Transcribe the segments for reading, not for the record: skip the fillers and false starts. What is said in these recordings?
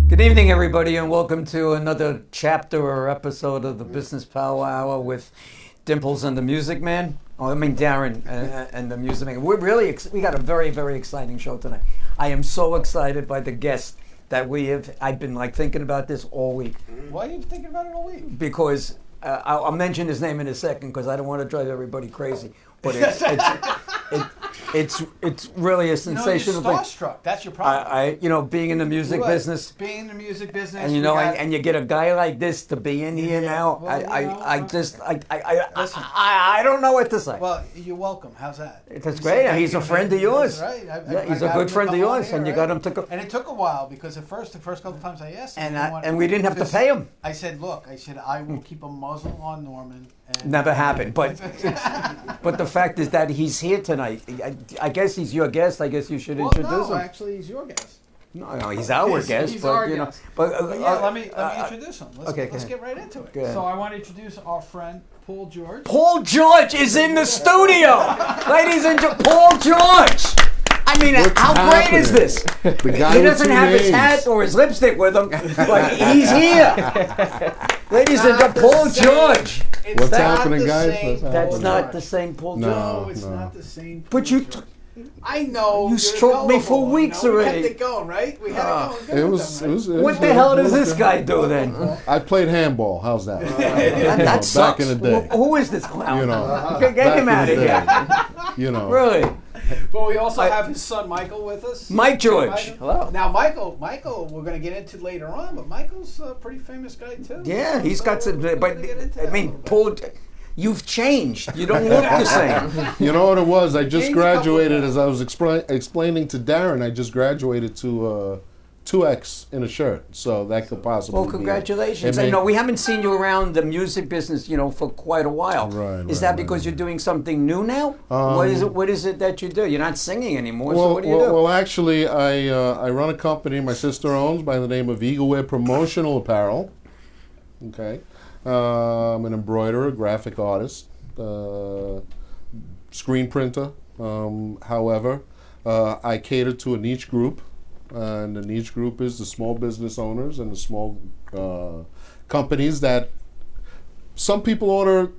Good evening, everybody, and welcome to another chapter or episode of the Business Power Hour with Dimples and the Music Man. Oh, I mean Darren and the Music Man. We got a very, very exciting show tonight. I am so excited by the guest that we have. I've been thinking about this all week. Why are you thinking about it all week? Because I'll mention his name in a second because I don't want to drive everybody crazy. But it's really a sensational thing. You're starstruck. That's your problem. Being in the music business. Being in the music business. And and you get a guy like this to be in here now. Well, I don't know what to say. Well, you're welcome. How's that? That's great. He's a friend of yours. Right. He's a good friend of yours, and you got him to go. And it took a while because the first couple of times I asked him, and we didn't have to pay him. I said, look, I will keep a muzzle on Norman. Never happened, but the fact is that he's here tonight. I guess he's your guest. I guess you should introduce him. No, actually, he's your guest. No, he's our guest. He's but our you guest. know, but let me introduce him. Let's get right into it. So I want to introduce our friend Paul Jorge. Paul Jorge is in the studio, ladies and gentlemen. Paul Jorge. I mean, how great is this? The guy he doesn't have his hat or his lipstick with him, but he's here. Ladies and gentlemen, Paul Jorge. What's happening, guys? That's not the same Paul Jorge. No, it's not the same. But you... I know. You stroked me for weeks already. We kept it going, right? We had it going. It was what the hell does this guy do then? I played handball. How's that? That sucks. Back in the day. Who is this clown? Get him out of here. Really? But we also have his son Michael with us. Mike Jorge. Hello. Now Michael, we're going to get into later on, but Michael's a pretty famous guy too. Yeah, he's got some. But I mean, Paul, you've changed. You don't look the same. You know what it was? I just graduated, as I was explaining to Darren. I just graduated to 2X in a shirt, so that could possibly. Well, congratulations! I know we haven't seen you around the music business, for quite a while. Right. Is that because you're doing something new now? What is it that you do? You're not singing anymore. So what do you do? Well, actually, I run a company my sister owns by the name of Eaglewear Promotional Apparrel. Okay, I'm an embroiderer, graphic artist, screen printer. However, I cater to a niche group. And the niche group is the small business owners and the small companies that some people order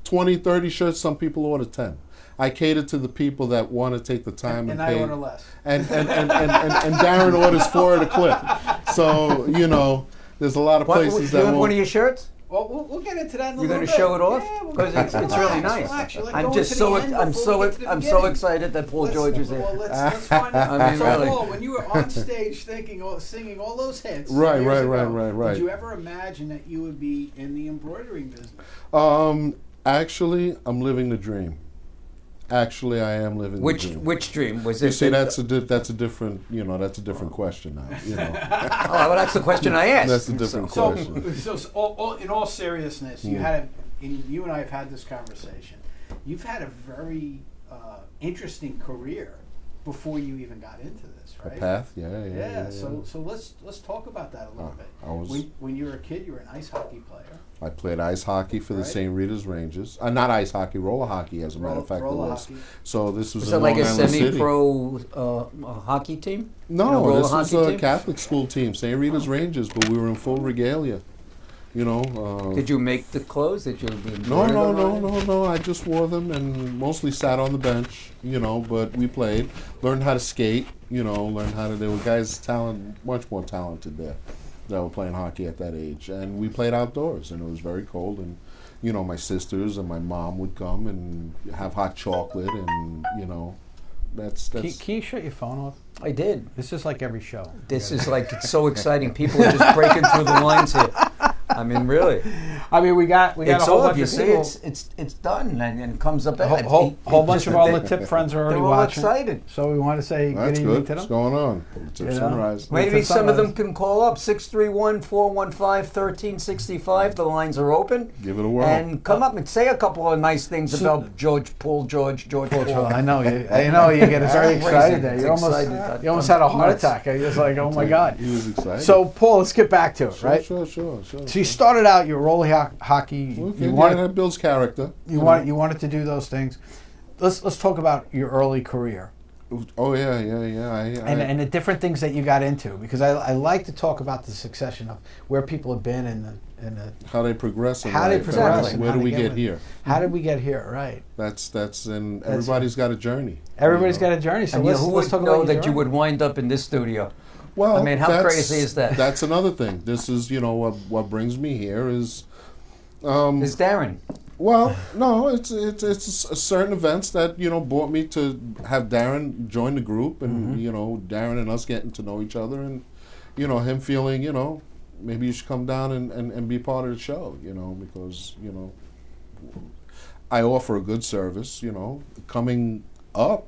20, 30 shirts, some people order 10. I cater to the people that want to take the time and pay. I order less. And Darren orders 4 at a clip. So, there's a lot of places that want one of your shirts? Well, we'll get into that in a little bit. You're going to show it off? Yeah, because it's really nice. I'm so excited that Paul Jorge is here. Well, let's find out. I mean, really. Paul, when you were on stage singing all those hits, right. Did you ever imagine that you would be in the embroidering business? Actually, I'm living the dream. Actually, I am living the dream. Which dream was it? You see, that's a different question now. Well, that's the question I asked. That's a different question. So, in all seriousness, you and I have had this conversation. You've had a very interesting career before you even got into this, right? A path, yeah. So let's talk about that a little bit. When you were a kid, you were an ice hockey player. I played ice hockey for the St. Rita's Rangers. Not ice hockey, roller hockey, as a matter of fact, it was. Hockey. So this was that in like Long a Island semi-pro hockey team? No, this was a Catholic school team, St. Rita's Rangers, but we were in full regalia. Did you make the clothes? Did you? No. I just wore them and mostly sat on the bench. But we played, learned how to skate. Learned how to. There were guys much more talented there that were playing hockey at that age, and we played outdoors, and it was very cold. And my sisters and my mom would come and have hot chocolate, and that's. Can you shut your phone off? I did. This is like every show. This is it's so exciting. People are just breaking through the lines here. I mean, really. I mean, we got a whole bunch of people. It's done and comes up. A whole bunch of all the tip friends are already watching. They're all excited. So we want to say that's good evening good. to them. What's going on? Tip Sunrise. Maybe some of them can call up 631-415-1365. The lines are open. Give it a whirl. And come up and say a couple of nice things about Paul Jorge. I know you get very excited there. You almost had a heart attack. I was like, oh my God. He was excited. So Paul, let's get back to it, right? Sure. So you started out your roller hockey. That builds character. You wanted to do those things. Let's talk about your early career. Oh yeah. And the different things that you got into, because I like to talk about the succession of where people have been and the how they progress in how they life, progress, and where do we get here? How did we get here? Right. And everybody's got a journey. Everybody's got a journey. So And let's who would talk know about that you would wind up in this studio? Well, I mean, how crazy is that? That's another thing. This is, what brings me here is. Is Darren? Well, no, it's certain events that brought me to have Darren join the group, and Darren and us getting to know each other, and him feeling maybe you should come down and be part of the show, because I offer a good service. Coming up,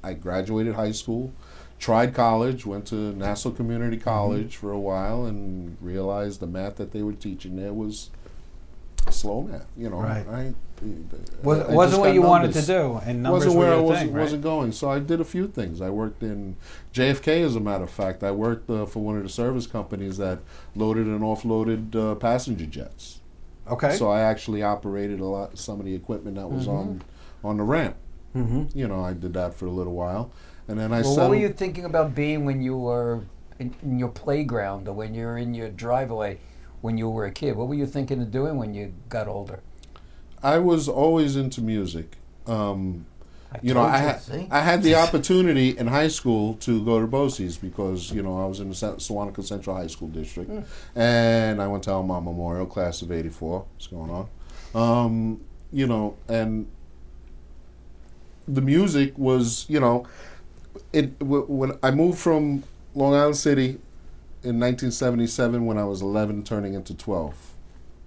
I graduated high school, tried college, went to Nassau Community College for a while, and realized the math that they were teaching there was slow math. Right. I wasn't what you wanted numbers. to do, and numbers Wasn't were where I your thing, right? wasn't going. So I did a few things. I worked in JFK, as a matter of fact. I worked for one of the service companies that loaded and offloaded passenger jets. Okay. So I actually operated some of the equipment that was on the ramp. I did that for a little while, and then What were you thinking about being when you were in your playground, or when you were in your driveway when you were a kid? What were you thinking of doing when you got older? I was always into music. I had the opportunity in high school to go to BOCES because I was in the Sewanaka Central High School District, and I went to Elmont Memorial, class of '84. What's going on? And the music was, when I moved from Long Island City in 1977 when I was 11, turning into 12.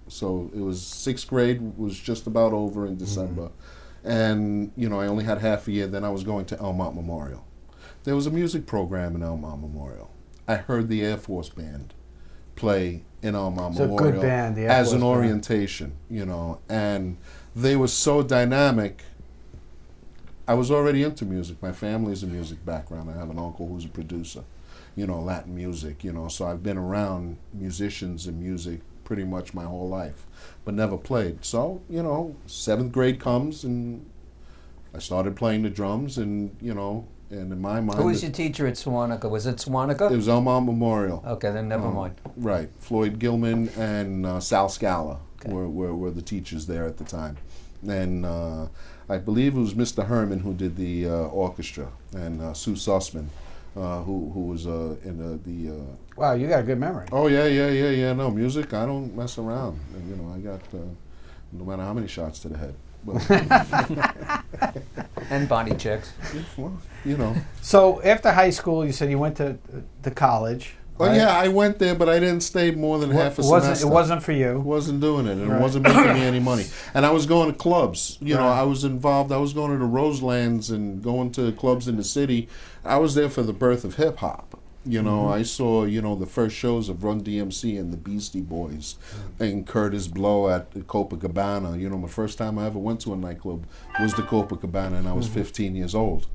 So it was 6th grade was just about over in December. And, I only had half a year. Then I was going to Elmont Memorial. There was a music program in Elmont Memorial. I heard the Air Force Band play in Elmont It's a Memorial good band, the Air as Force an Band. orientation, and they were so dynamic. I was already into music. My family's a music background. I have an uncle who's a producer, Latin music, so I've been around musicians and music pretty much my whole life, but never played. So, 7th grade comes and I started playing the drums, and, and in my mind... Who was your teacher at Sewanaka? Was it Sewanaka? It was Elmont Memorial. Okay, then never mind. Right. Floyd Gilman and Sal Scala were the teachers there at the time. And I believe it was Mr. Herman who did the orchestra, and Sue Sussman, who was in the... Wow, you got a good memory. Oh, yeah. No, music, I don't mess around. And, I got no matter how many shots to the head. But, And body checks. well, So after high school, you said you went to college. Well, right? yeah, I went there, but I didn't stay more than half a semester. It wasn't for you. Wasn't doing it, and Right. it wasn't making me any money. And I was going to clubs. I was involved. I was going to the Roselands and going to clubs in the city. I was there for the birth of hip hop. I saw, the first shows of Run DMC and the Beastie Boys and Curtis Blow at the Copacabana. My first time I ever went to a nightclub was the Copacabana, and I was 15 years old.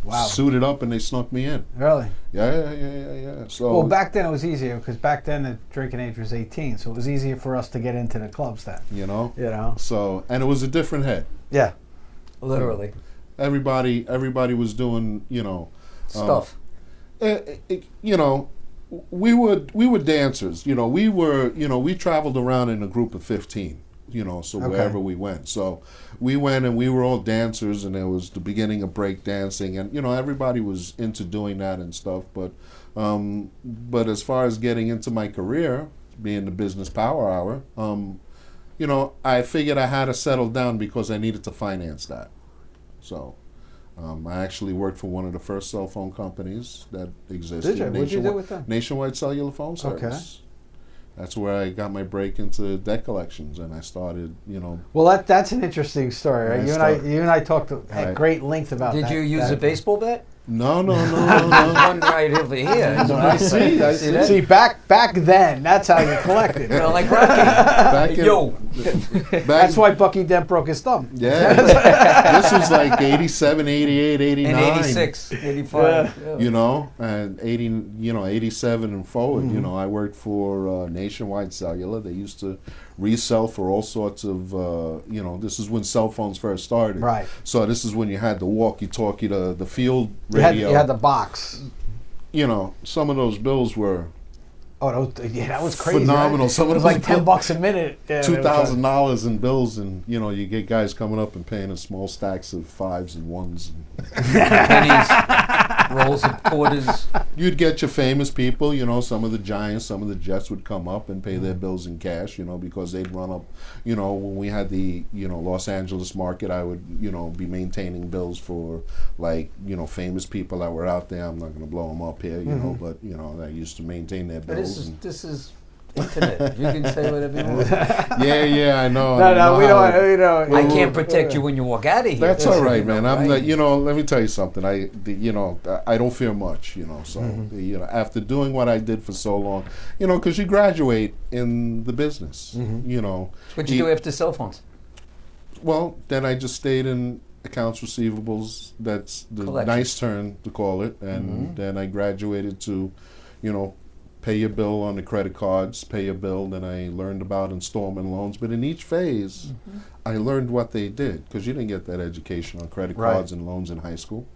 Wow. Suited up, and they snuck me in. Really? Yeah. So Well, back then it was easier because back then the drinking age was 18, so it was easier for us to get into the clubs then. So, and it was a different head. Yeah. Literally. Everybody was doing, Stuff. we were dancers. We traveled around in a group of 15. So Okay. wherever we went. So we went and we were all dancers, and it was the beginning of break dancing, and everybody was into doing that and stuff. But as far as getting into my career, being the Business Power Hour, I figured I had to settle down because I needed to finance that. So I actually worked for one of the first cell phone companies that existed. Did you? What did you do with them? Nationwide Cellular Phone Service. Okay. That's where I got my break into debt collections, and I started, Well, that's an interesting story, right? I You and I talked at Right. great length about that. Did you use a baseball bat? No. One right over here. I see that. See, back then, that's how you collected. You know, like Rocky. Back in, Yo. That's why Bucky Dent broke his thumb. Yeah. This was like 87, 88, 89. And 86, 85. Yeah. You know, and 87 and forward. You know, I worked for Nationwide Cellular. They used to resell for all sorts of, this is when cell phones first started. Right. So this is when you had the walkie-talkie, the field radio. You had the box. You know, some of those bills were that was crazy. phenomenal. Right? Some It of was those like $10 a minute. Yeah, $2,000 in bills, and you get guys coming up and paying in small stacks of 5s and 1s. Pennies, rolls of quarters. You'd get your famous people, some of the Giants, some of the Jets would come up and pay their bills in cash, because they'd run up, when we had the, Los Angeles market, I would, be maintaining bills for famous people that were out there. I'm not going to blow them up here, but, I used to maintain their bills. But this is internet. You can say whatever you want. Yeah, I know. No, we don't. I can't protect you when you walk out of here. That's all right, man. I'm right? let me tell you something. I don't fear much, so after doing what I did for so long, because you graduate in the business, What'd you do after cell phones? Well, then I just stayed in accounts receivables. That's the nice term to call it, and then I graduated to, pay your bill on the credit cards, pay your bill. Then I learned about installment loans. But in each phase, I learned what they did, because you didn't get that education on credit cards and loans in high school.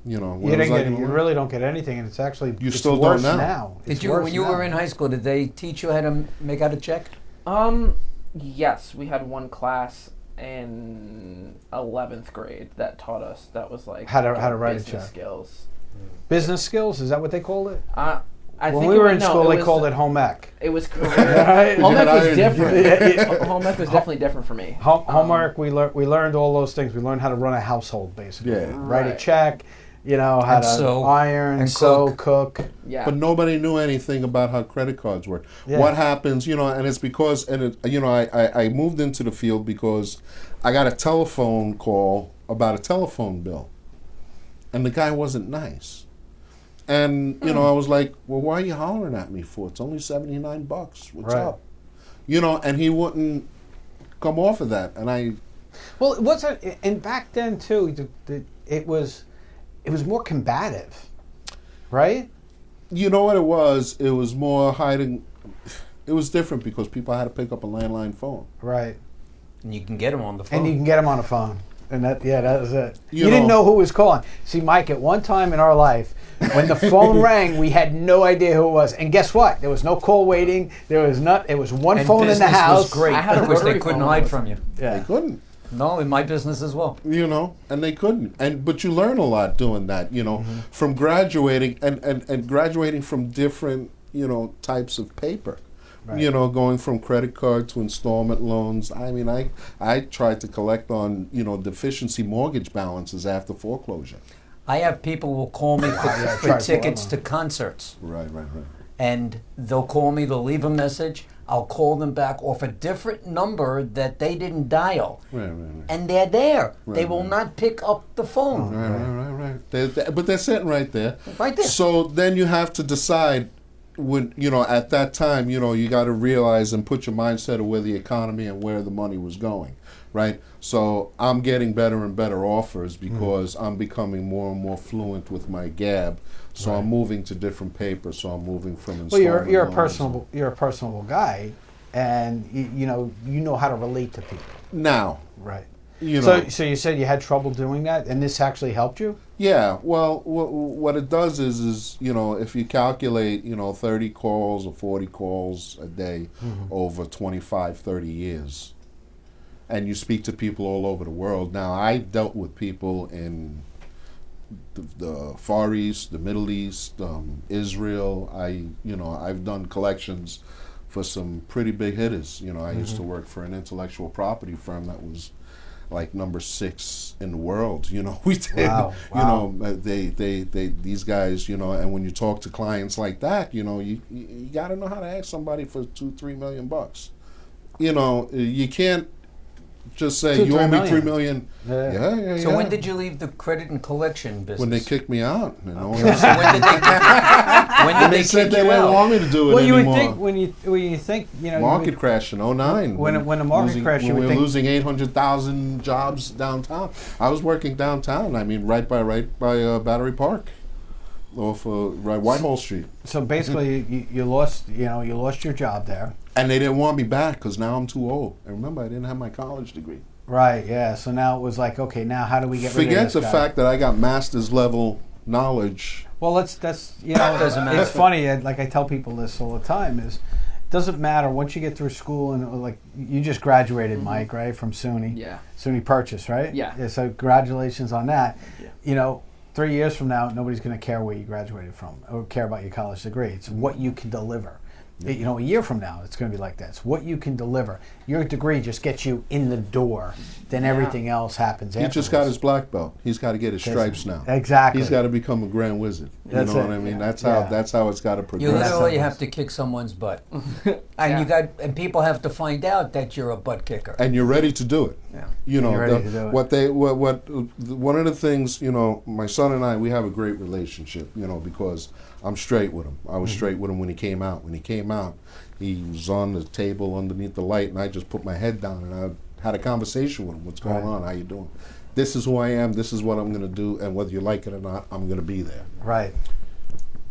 You really don't get anything, and it's actually it's still worse don't now. Did you, when you were in high school, did they teach you how to make out a check? Yes, we had one class in 11th grade that taught us. That was like how to write a business check. skills. Business skills, is that what they called it? When we were in school, they called it home ec. It was career. Home ec was different. Home ec was definitely different for me. Homework, we learned all those things. We learned how to run a household, basically. Yeah. Write a check, how to sew, iron, and sew, cook. Yeah. But nobody knew anything about how credit cards work. Yeah. What happens, and it's because, I moved into the field because I got a telephone call about a telephone bill, and the guy wasn't nice. And, I was like, well, why are you hollering at me for? It's only $79. What's up? And he wouldn't come off of that. And and back then, too, it was more combative, right? You know what it was? It was more hiding. It was different because people had to pick up a landline phone. Right. And you can get them on the phone. And that was it. You didn't know who was calling. See, Mike, at one time in our life, when the phone rang, we had no idea who it was. And guess what? There was no call waiting. It was one phone in the house. Was great. I had a because they rotary couldn't phone. hide from you. Yeah. They couldn't. No, in my business as well. And they couldn't. But you learn a lot doing that, from graduating and graduating from different, types of paper. Right. Going from credit card to installment loans. I mean, I tried to collect on, deficiency mortgage balances after foreclosure. I have people who will call me for tickets to concerts. Right. And they'll call me, they'll leave a message. I'll call them back off a different number that they didn't dial. Right. And they're there. Right, they will not pick up the phone. Right. But they're sitting right there. Right there. So then you have to decide when, at that time, you got to realize and put your mindset of where the economy and where the money was going, right? So I'm getting better and better offers because I'm becoming more and more fluent with my gab. So I'm moving to different paper. So I'm moving from installment you're loans. You're a personable guy, and you know how to relate to people. Now, right? So you said you had trouble doing that, and this actually helped you? Yeah. Well, what it does is if you calculate 30 calls or 40 calls a day over 25, 30 years, and you speak to people all over the world. Now, I dealt with people in the Far East, the Middle East, Israel. I've done collections for some pretty big hitters. I used to work for an intellectual property firm that was like number 6 in the world. We did. Wow. These guys. And when you talk to clients like that, you got to know how to ask somebody for $2-3 million. You can't just say, 2, you 3 owe me million. $3 million. Yeah. So when did you leave the credit and collection business? When they kicked me out, you know. So when did they? When did They they said kick they you didn't out? want me to do it Well, you anymore. would think when you think Market crash in 09. When the market crashed, you when would we were think- losing 800,000 jobs downtown. I was working downtown. I mean, right by Battery Park, off Whitehall Street. So basically, you lost your job there. And they didn't want me back because now I'm too old. And remember, I didn't have my college degree. Right. Yeah. So now it was like, okay, now how do we get rid of Forget this the guy? fact that I got master's level knowledge. Well, that's Doesn't matter. It's funny. Like I tell people this all the time is, it doesn't matter once you get through school and like you just graduated, Mike, right, from SUNY. Yeah. SUNY Purchase, right? Yeah. So congratulations on that. Yeah. 3 years from now, nobody's going to care where you graduated from or care about your college degree. It's what you can deliver. A year from now, it's going to be like that. It's what you can deliver. Your degree just gets you in the door. Then everything else happens He afterwards. just got his black belt. He's got to get his stripes now. Exactly. He's got to become a grand wizard. You That's know it. what I mean? Yeah. That's how it's got to You progress. literally have to kick someone's butt, and people have to find out that you're a butt kicker. And you're ready to do it. Yeah. You know, You're ready to do it. one of the things, my son and I, we have a great relationship, because I'm straight with him. I was straight with him when he came out. When he came out, he was on the table underneath the light, and I just put my head down and I had a conversation with him. What's going on? How you doing? This is who I am. This is what I'm going to do, and whether you like it or not, I'm going to be there. Right.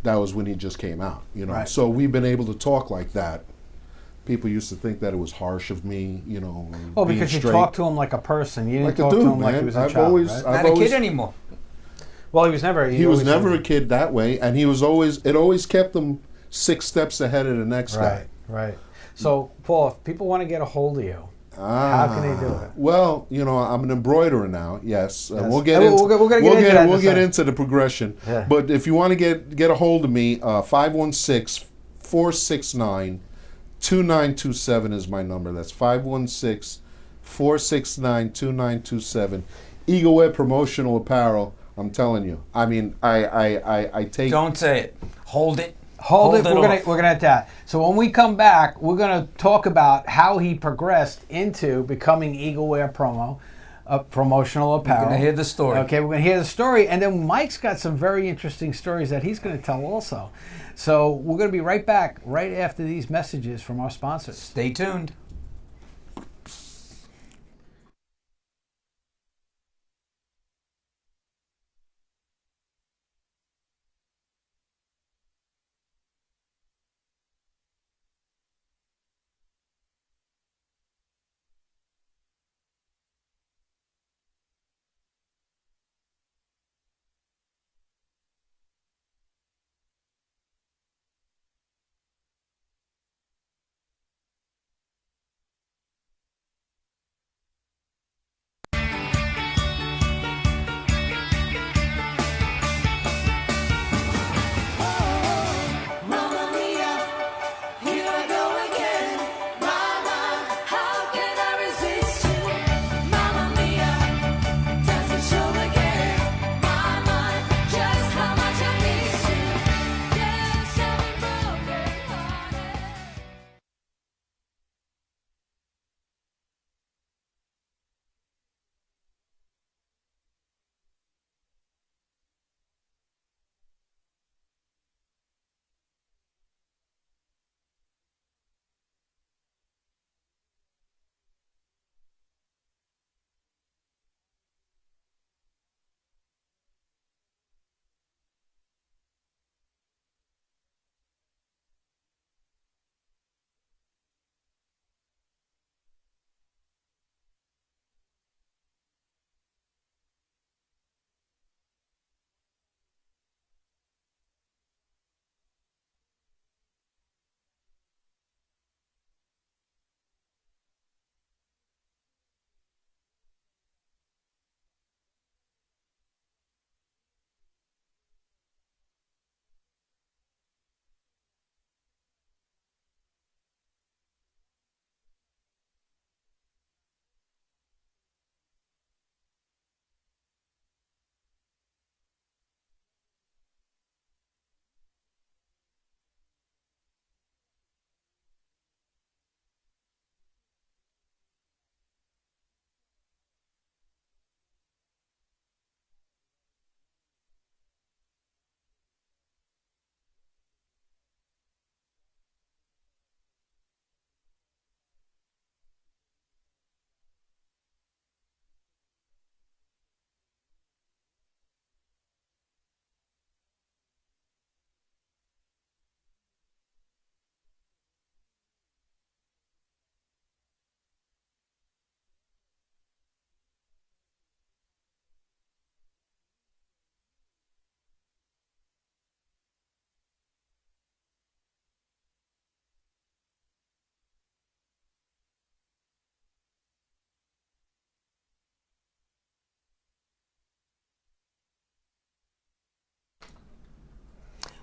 That was when he just came out, Right. So we've been able to talk like that. People used to think that it was harsh of me, Well, being because you straight. talked to him like a person. You didn't Like a talk to dude, him like man. he was a I've child, always- right? I've Not a always- kid anymore. Well, he was never. He was always never said- a kid that way, and he was always. It always kept him 6 steps ahead of the next guy. Right. So, Paul, if people want to get a hold of you, how can they do it? Well, I'm an embroiderer now. Yes, and Yes. we'll get And into. we're gonna get into that in a We'll get second. into the progression. Yeah. But if you want to get a hold of me, 516-469-2927 is my number. That's 516-469-2927. Eaglewear Promotional Apparel. I'm telling you. I mean, I take. Don't say it. Hold it. Hold it. We're off. gonna hit that. So when we come back, we're gonna talk about how he progressed into becoming Eaglewear promotional apparel. We're gonna hear the story. Okay, we're gonna hear the story, and then Mike's got some very interesting stories that he's gonna tell also. So we're gonna be right back right after these messages from our sponsors. Stay tuned.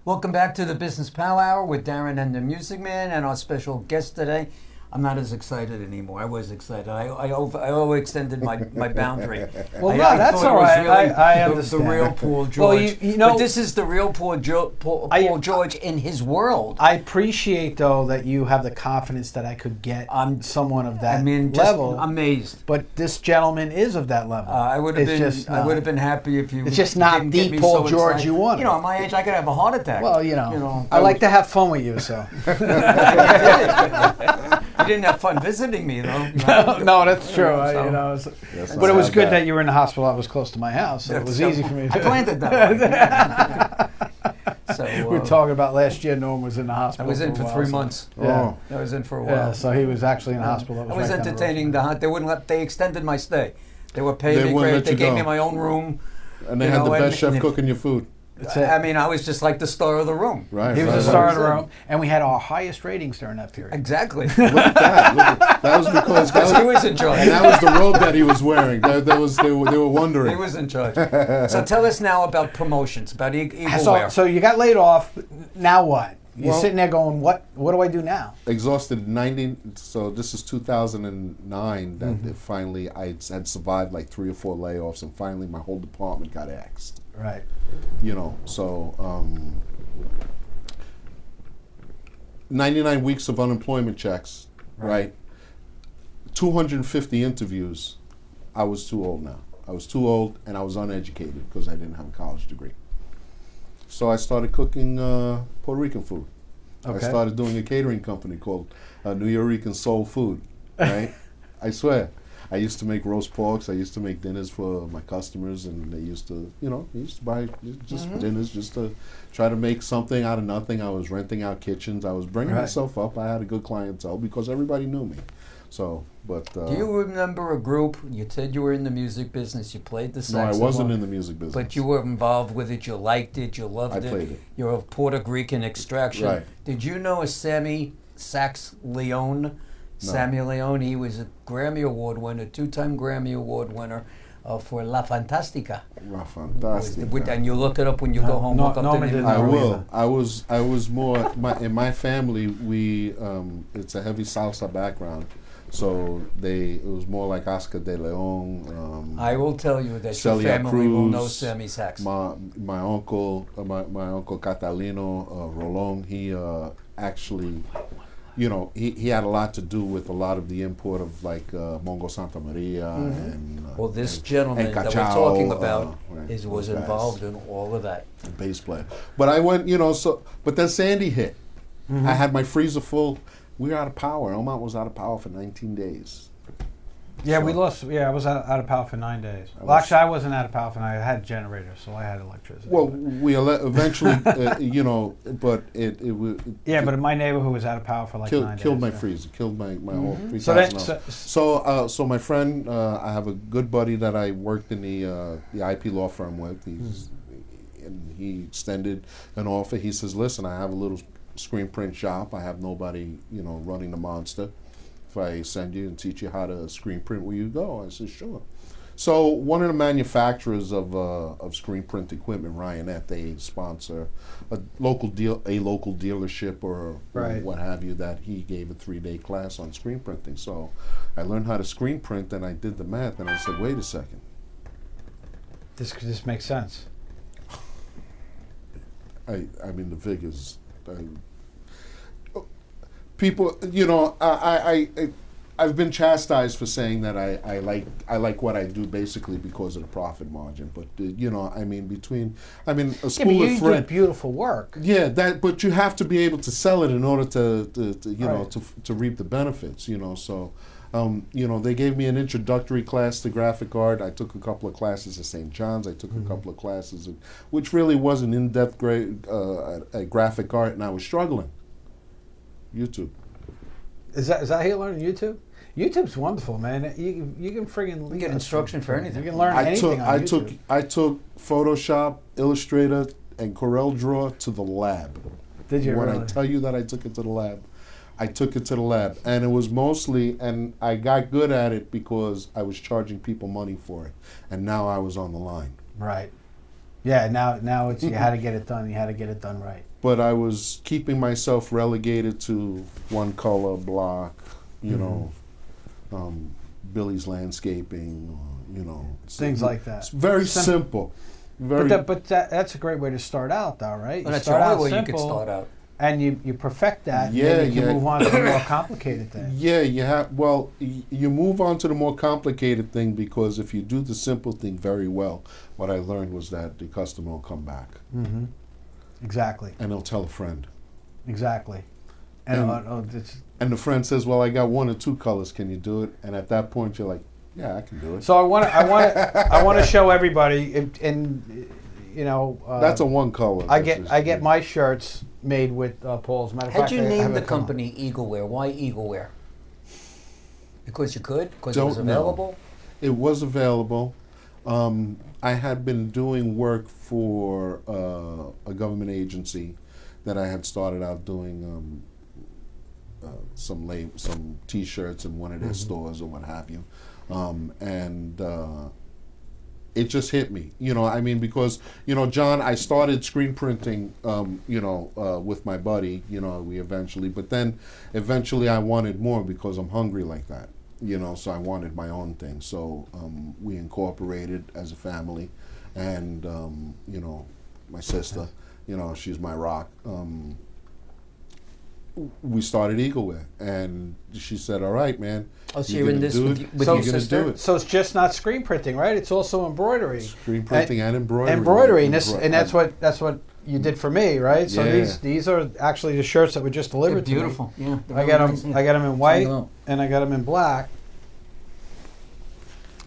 Welcome back to the Business Power Hour with Darren and the Music Man and our special guest today. I'm not as excited anymore. I was excited. I overextended my boundary. Well, that's thought all it was right. really I understand. the real Paul George. Well, you know, but this is the real Paul George in his world. I appreciate, though, that you have the confidence that I could get someone of that level. Amazed. But this gentleman is of that level. I would have been happy if you. It's just not didn't the get me Paul so George excited. you wanted. You know, at my age, I could have a heart attack. Well, you know I like to have fun with you, so. You didn't have fun visiting me, though. No, that's true. But it was good that you were in the hospital. I was close to my house, so it was easy for me. I planned it that way. So, we were talking about last year. Norm was in the hospital. I was in for 3 months. I was in for a while. Yeah, so he was actually in the hospital. I was entertaining the hunt. They wouldn't let. They extended my stay. They were paying me great. They gave me my own room. And they had the best chef cooking your food. I mean, I was just like the star of the room. Right. He was the star of the room, and we had our highest ratings during that period. Exactly. Look at that. That was because he was in charge. And that was the robe that he was wearing. They were wondering. He was in charge. So tell us now about promotions, about Eaglewear. So you got laid off. Now what? You're sitting there going, what do I do now? Exhausted 90. So this is 2009 that finally I had survived like 3 or 4 layoffs, and finally my whole department got axed. Right. You know, so 99 weeks of unemployment checks, right? 250 interviews. I was too old now. I was too old, and I was uneducated because I didn't have a college degree. So I started cooking Puerto Rican food. Okay. I started doing a catering company called New York Soul Food, right? I swear. I used to make roast porks. I used to make dinners for my customers, and they used to, buy just dinners just to try to make something out of nothing. I was renting out kitchens. I was bringing myself up. I had a good clientele because everybody knew me. So, but do you remember a group? You said you were in the music business. You played the saxophone. No, I wasn't in the music business. But you were involved with it. You liked it. You loved it. I played it. You're of Puerto Rican extraction. Right. Did you know a Sammy Sax Leone? No. Sammy Leone, he was a Grammy Award winner, 2-time Grammy Award winner for La Fantastica. La Fantastica. And you look it up when you go home. Look up the name. I will. I was more in my family. We it's a heavy salsa background, so it was more like Oscar de Leon. I will tell you that Celia your family Cruz, will know Sammy Sax. My uncle, my uncle Catalino Rolon. He actually. He had a lot to do with a lot of the import of like Mongo Santa Maria and this gentleman and that Cachao, we're talking about was involved in all of that. The bass player. But I went, but then Sandy hit. I had my freezer full. We were out of power. Omar was out of power for 19 days. Yeah, we lost. Yeah, I was out of power for 9 days. Well, actually, I wasn't out of power for 9 days. I had generators, so I had electricity. Well, we eventually, but it was. Yeah, but in my neighborhood was out of power for like 9 days. Killed my freezer. Killed my whole 3,000. So my friend, I have a good buddy that I worked in the IP law firm with. And he extended an offer. He says, "Listen, I have a little screen print shop. I have nobody, running the monster. If I send you and teach you how to screen print, will you go?" I said, "Sure." So one of the manufacturers of screen print equipment, Ryanette, they sponsor a local dealership or what have you, that he gave a 3-day class on screen printing. So I learned how to screen print, and I did the math, and I said, "Wait a second. This makes sense." I mean the figures. People, I've been chastised for saying that I like what I do basically because of the profit margin. But a spool of thread. Do beautiful work. Yeah, but you have to be able to sell it in order to reap the benefits. So. They gave me an introductory class to graphic art. I took a couple of classes at St. John's. I took a couple of classes, which really wasn't in-depth graphic art, and I was struggling. YouTube. Is that how you learn YouTube? YouTube's wonderful, man. You can friggin' get instruction for anything. You can learn anything on YouTube. I took Photoshop, Illustrator, and CorelDRAW to the lab. Did you When really? I tell you that I took it to the lab, I took it to the lab, and it was mostly, and I got good at it because I was charging people money for it, and now I was on the line. Right. Yeah. Now it's you had to get it done. You had to get it done right. but I was keeping myself relegated to one color block, you know, Billy's Landscaping, you know. Things like that. It's very simple. Very. But that's a great way to start out, though, right? Well, You that's the start only out way you simple, could start out. and you perfect that, and Yeah, then you yeah. can move on to the more complicated things. Yeah, you have. Well, you move on to the more complicated thing because if you do the simple thing very well, what I learned was that the customer will come back Mm-hmm. Exactly. and he'll tell a friend, Exactly. And and the friend says, "Well, I got 1 or 2 colors. Can you do it?" And at that point, you're like, "Yeah, I can do it." so I want to show everybody, and you know, That's a 1 color. I get my shirts made with Paul's. Matter of How'd fact, you I name have the it come on. company Eaglewear? Why Eaglewear? Because you could? Because it Don't was know. available? It was available. I had been doing work for a government agency that I had started out doing some T-shirts in one of their stores or what have you, and it just hit me. You know, I mean, because John, I started screen printing, with my buddy. You know, but then eventually I wanted more because I'm hungry like that. You know, so I wanted my own thing. So we incorporated as a family, and my sister, she's my rock. We started Eaglewear, and she said, "All right, man, Oh, so you're in this with your you're gonna sister? do it." So it's just not screen printing, right? It's also embroidery. Screen printing and embroidery. Embroidery, and that's what you did for me, right? So Yeah. these are actually the shirts that were just They're delivered beautiful. to me. Yeah, they're I really got them. nice, yeah. I got them in white, them out. and I got them in black.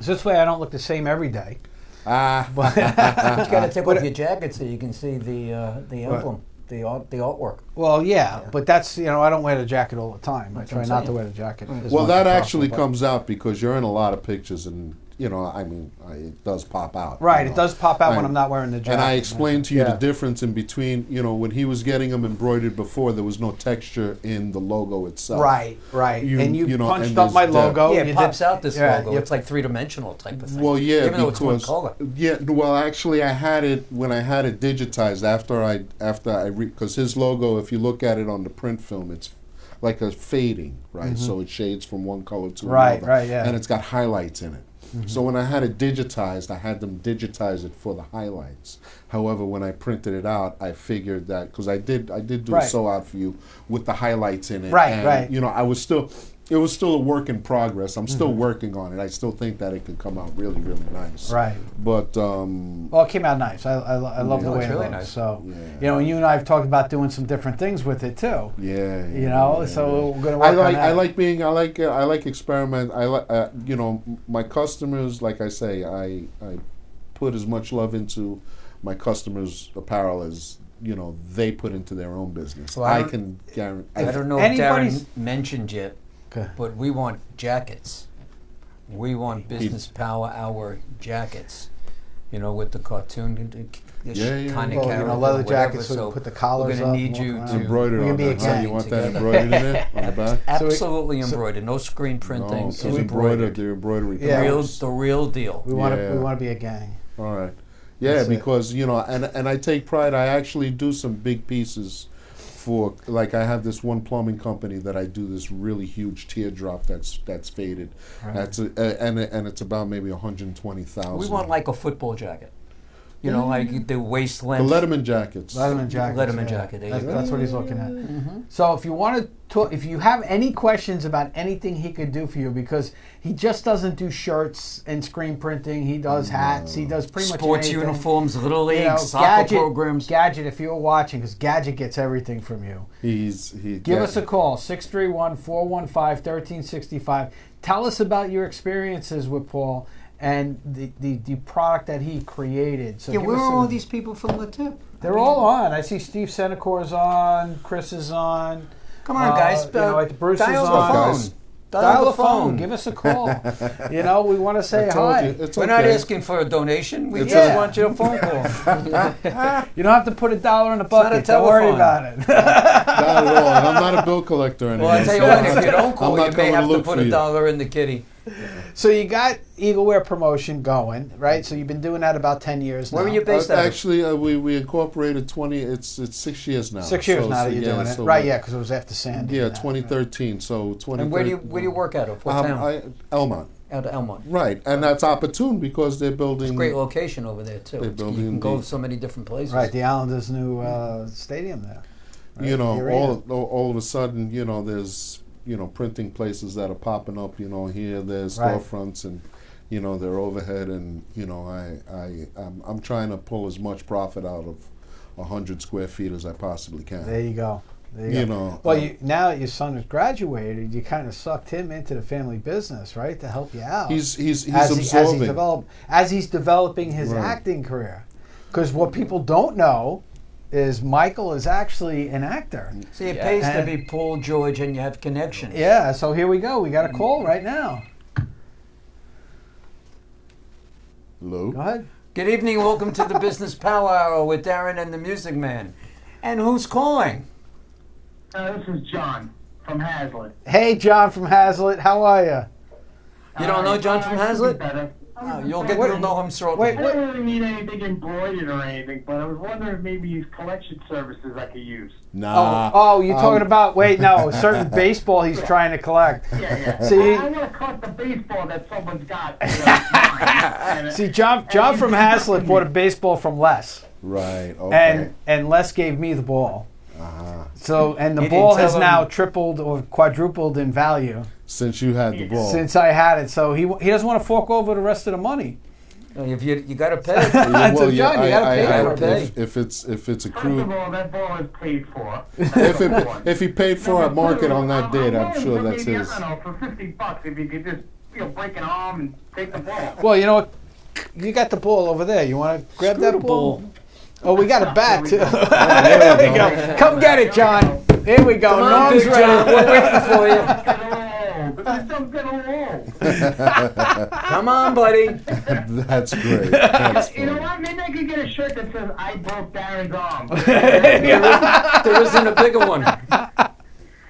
So this way, I don't look the same every day. Ah, But you got to take But off your jacket so you can see the emblem, the artwork. Well, yeah, but that's I don't wear the jacket all the time. I That's try what I'm not to saying. wear the jacket. as well, much that as actually possible, but- comes out because you're in a lot of pictures, and it does pop out. Right, it does pop out when Right. I'm not wearing the jacket. And I explained to you Yeah. the difference in between, when he was getting them embroidered before, there was no texture in the logo itself. Right. And you you know, punched and up my there's depth. logo. Yeah, you it pops did- out this yeah, logo. you- It's like three-dimensional type of thing. Well, yeah, even though it's one because color. well, actually, I had it when I had it digitized because his logo, if you look at it on the print film, it's like a fading, right? So it shades from one color to Right, another, right, yeah. and it's got highlights in it. So when I had it digitized, I had them digitize it for the highlights. However, when I printed it out, I figured that because I did do Right. a sew out for you with the highlights in it. Right, and, right. It was still a work in progress. I'm still working on it. I still think that it could come out really, really nice. Right. But Well, it came out nice. I love the Yeah, way it's it really looks. nice. So, Yeah. and you and I have talked about doing some different things with it too. yeah. So we're gonna work on that. I like experiment. I like my customers. Like I say, I put as much love into my customers' apparel as they put into their own business. Well, I I don't- can guarantee. I don't know if anybody's- Darren mentioned yet, Okay. but we want jackets. We want Business Power Hour jackets. With the cartoon Yeah. kind of Well, character. leather whatever. jackets. So So we put the collars we're up. gonna need and you walk around. to Embroidered We can on be a that, huh? gang You want that together. embroidered in it on the back? absolutely so we- embroidered. No screen printing. No, It's so it's embroidered. The embroidery. Yeah. the real deal. We want to. Yeah. We want to be a gang. All right. Yeah, That's it. because and I take pride. I actually do some big pieces for I have this one plumbing company that I do this really huge teardrop that's faded. Right. That's and it's about maybe 120,000. We want like a football jacket. Like the waist the length. Letterman jackets. Letterman jacket. Letterman jacket, there you go. That's what he's looking at. So if you want to talk, if you have any questions about anything he could do for you, because he just doesn't do shirts and screen printing. He does hats. He does pretty much Sports anything. uniforms, little league, soccer programs. Gadget, if you're watching, because Gadget gets everything from you. Give us a call, 631-415-1365. Tell us about your experiences with Paul and the product that he created. So Yeah, give where us are some- all these people from the tip? They're all on. I see Steve Senecor's on, Chris is on. Come on, guys. Like Bruce is dial on. the phone. Guys. Dial the phone. Give us a call. We want to say hi. We're not asking for a donation. We It's just okay. want your phone call. You don't have to put $1 in a not a bucket. Don't worry telephone. about it. Not at all. And I'm not a bill collector anymore. Well, I tell you so what, if you don't I'm call, not you may coming have to look put for you. $1 in the kitty. So you got Eaglewear Promotion going, right? So you've been doing that about 10 years now. Where are you based out of? Actually, we incorporated 20. It's 6 years now. 6 years So now that you're doing it, right? Yeah, because it was after Sandy. Yeah, and that, 2013. So 20. And where do you work out of? What town? Elmont. Out of Elmont. Right, and that's opportune because they're building. It's a great location over there too. They're You building can go the- so many different places. Right, the Islanders' new stadium there. Right? You know, The arena. all of a sudden, you know, there's printing places that are popping up. You know, here there's Right. storefronts and their overhead, and I'm trying to pull as much profit out of 100 square feet as I possibly can. There you go. There You go. know, Well, now that your son has graduated, you kind of sucked him into the family business, right, to help you out. He's as absorbing. he's developing his Right. acting career. Because what people don't know is Michael is actually an actor. See, it Yeah. pays to And- be Paul George and you have connections. Yeah, so here we go. We got a call right now. Hello. Go ahead. Good evening. Welcome to the Business Power Hour with Darren and the Music Man. And who's calling? This is John from Hazlitt. Hey, John from Hazlitt. How are you? You don't know John from Hazlitt? Better. Oh, you'll get to know him shortly. Wait, I don't really need anything embroidered or anything, but I was wondering if maybe his collection services I could use. Nah. Oh, you're talking about, wait, no, a certain baseball he's trying to collect. Yeah, yeah. See- I want to collect the baseball that someone's got. And, See, John from Hazlitt bought a baseball from Les. Right. Okay. And Les gave me the ball. Uh-huh. So, and the You didn't ball tell has him- now tripled or quadrupled in value Since you had the ball. since I had it. So he doesn't want to fork over the rest of the money. If you got to pay. That's a John, you gotta pay for it. If it's first accrued, of all, that ball is paid for. if he paid for a market on that date, I'm sure that's maybe, his. I don't know, for $50, if you could just break an arm and take the ball. Well, you know what? You got the ball over there. You want to grab that ball? Oh, we got a bat too. There we go. Come get it, John. Here we go. Come on, Norm's Big John. ready. We're waiting for you. Come on, buddy. That's great. That's You know funny. what? Maybe I could get a shirt that says "I broke Darren's arm." There isn't a bigger one.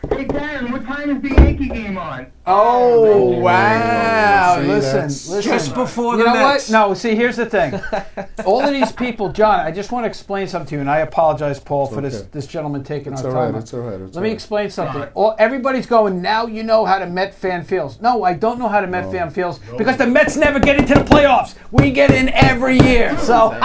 Hey Darren, what time is the Yankee game on? Oh, wow. See, Listen. that's- Just before You the know Mets. what? No, see, here's the thing. All of these people, John, I just want to explain something to you, and I apologize, Paul, for okay. this gentleman taking It's our all right. time. It's all right. Let me explain something. Everybody's going, now you know how the Met fan feels. No, I don't know how the Met fan feels because the Mets never get into the playoffs. We get in every year. So,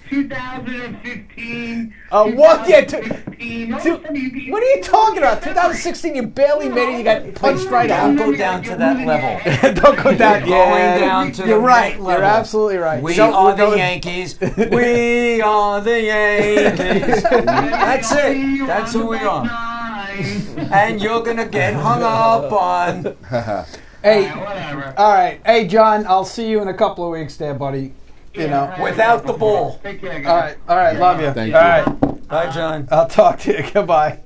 2015. what? Yeah, 2016. what are you talking about? 2016, you barely made it. You got punched right Don't out. go down to that level. Don't go down. Going down to You're the right. Met You're level. absolutely right. We So, are we're the going- Yankees. We are the Yankees. That's it. That's who we are. And you're going to get hung up on. Hey, Whatever. all right. Hey, John, I'll see you in a couple of weeks there, buddy. You know. Without the ball. Take care, guys. All right. Love you. Thank All you. right. Bye, John. I'll talk to you. Goodbye.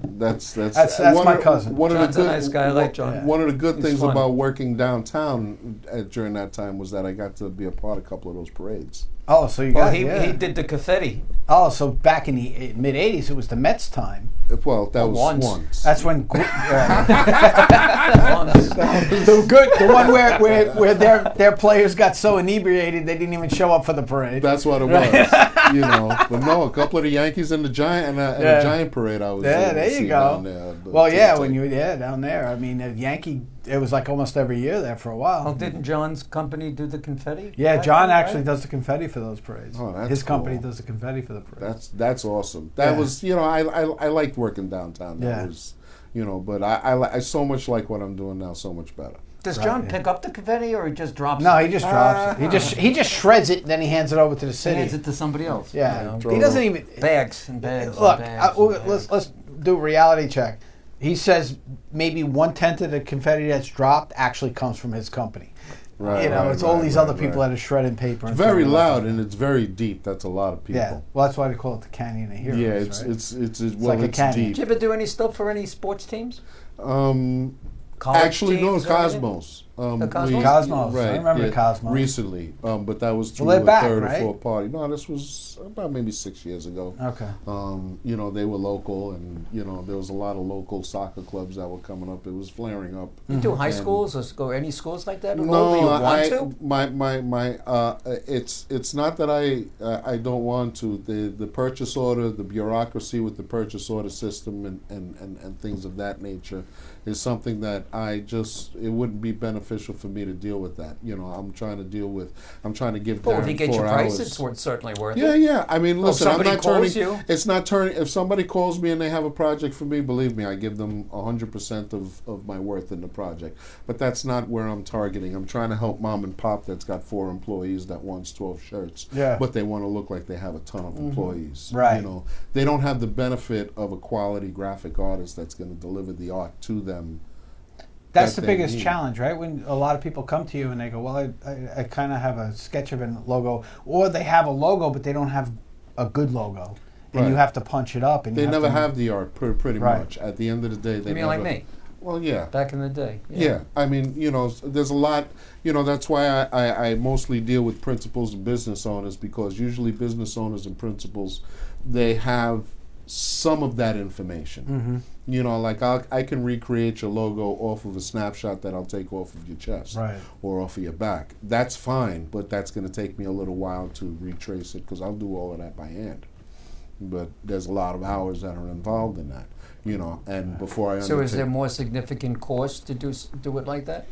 That's That's one my of- cousin. One of John's the a good, nice guy. I like John. One of the good He's things fun. about working downtown during that time was that I got to be a part of a couple of those parades. Oh, so you Well, got he yeah. did the confetti. Oh, so back in the mid '80s, it was the Mets time. Well, that was once. once. That's when Once. the one where their players got so inebriated they didn't even show up for the parade. That's what it was. But no, a couple of the Yankees and the Giant and Yeah. a Giant parade I was Yeah, able to there you see go. down there. Well, yeah, It's when like- you down there. I mean, Yankee. It was like almost every year there for a while. Oh, didn't John's company do the confetti? Yeah, back John then, actually right? does the confetti for those parades. Oh, that's His company cool. does the confetti for the parades. That's awesome. That Yeah. was I liked working downtown. That Yeah. was but I so much like what I'm doing now so much better. Does Right, John yeah. pick up the confetti or he just drops No, it? he just drops it. He just shreds it and then he hands it over to the He city. hands it to somebody else. Yeah, You know? Throw he it doesn't over. even. Bags and bags. Look, and bags and bags. let's do a reality check. He says maybe 1/10 of the confetti that's dropped actually comes from his company. Right. You know, right, it's all right, these right, other people right. that are shredding paper. And Very throwing it loud out. and it's very deep. That's a lot of people. Yeah, well, that's why they call it the Canyon of Heroes. Yeah, right? it's like a canyon. Did you ever do any stuff for any sports teams? Um, College actually, no, teams or anything? Cosmos. The Cosmos? Cosmos. Right, I remember Cosmos. recently, but that was through Well, they're a back, third right? or fourth party. No, this was about maybe 6 years ago. Okay. You know, they were local, and you know, there was a lot of local soccer clubs that were coming up. It was flaring up. You do high And- schools or any schools like that? Or No, you want to? it's not that I don't want to. The purchase order, the bureaucracy with the purchase order system and things of that nature is something that it wouldn't be beneficial for me to deal with that. You know, I'm trying to give Well, if Darren you get 4 your price, hours. it's certainly worth Yeah, it. yeah. I mean, Well, if listen, I'm somebody not turning. calls you- It's not turning. If somebody calls me and they have a project for me, believe me, I give them 100% of my worth in the project. But that's not where I'm targeting. I'm trying to help mom and pop that's got 4 employees that wants 12 shirts. Yeah. But they want to look like they have a ton of employees. Right. You know, they don't have the benefit of a quality graphic artist that's going to deliver the art to them. That's that the they biggest need. challenge, right? When a lot of people come to you and they go, well, I kind of have a sketch of a logo, or they have a logo, but they don't have a good logo. And you Right. have to punch it up. And They you never to, have the art, pretty Right. much. At the end of the day, they You mean never, like me, Well, yeah. back in the day? Yeah, I mean, you know, there's a lot, you know, that's why I mostly deal with principals and business owners, because usually business owners and principals, they have some of that information. Mm-hmm. You know, like I can recreate your logo off of a snapshot that I'll take off of your chest Right. or off of your back. That's fine, but that's going to take me a little while to retrace it because I'll do all of that by hand. But there's a lot of hours that are involved in that, you know, and before I So is there undertake- more significant cost to do it like that?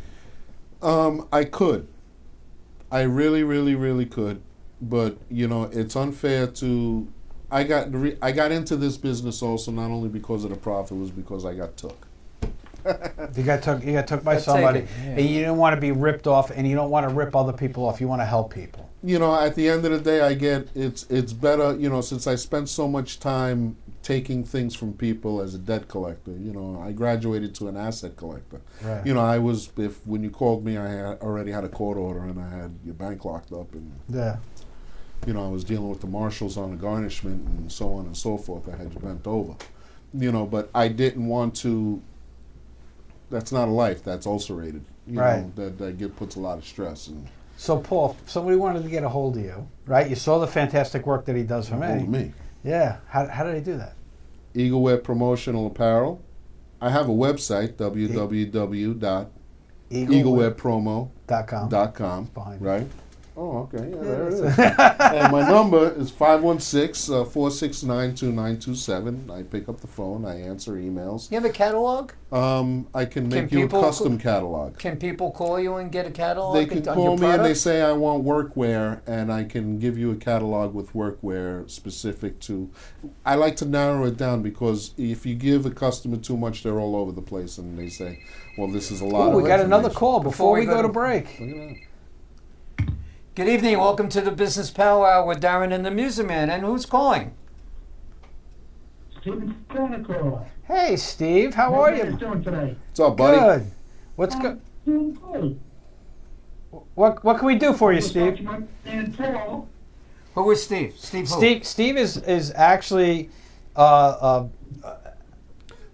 I could. I really could, but you know, it's unfair to. I got into this business also not only because of the profit, it was because I got took. You got took by That's somebody, taken, yeah. and you didn't want to be ripped off, and you don't want to rip other people off. You want to help people. You know, at the end of the day, I get it's better. You know, since I spent so much time taking things from people as a debt collector. You know, I graduated to an asset collector. Right. You know, when you called me, I already had a court order and I had your bank locked up and. Yeah. You know, I was dealing with the marshals on the garnishment and so on and so forth. I had you bent over. You know, but I didn't want to. That's not a life. That's ulcerated. You Right. know, that puts a lot of stress. And So, Paul, if somebody wanted to get a hold of you, right? You saw the fantastic work that he does for hold me. Yeah. How did he do that? Eaglewear Promotional Apparel. I have a website, www.eaglewearpromo.com. Eaglewear.com. Behind you. Right? Oh, okay. Yeah, there it is. And my number is 516-469-2927. I pick up the phone. I answer emails. You have a catalog? I can make you a people custom catalog. Can people call you and get a catalog? They can on call your me and they products? say I want workwear, and I can give you a catalog with workwear specific to. I like to narrow it down because if you give a customer too much, they're all over the place, and they say, "Well, this is a lot." Oh, of we got another information." call before we go to break. Look at that. Good evening. Welcome to the Business Power Hour with Darren and the Music Man. And who's calling? Steven Stanicola. Hey, Steve, how are you you? doing today? What's up, buddy? Good. What's good? Doing good. What can we do for you, Steve? And Paul. Who is Steve? Steve who? Steve is actually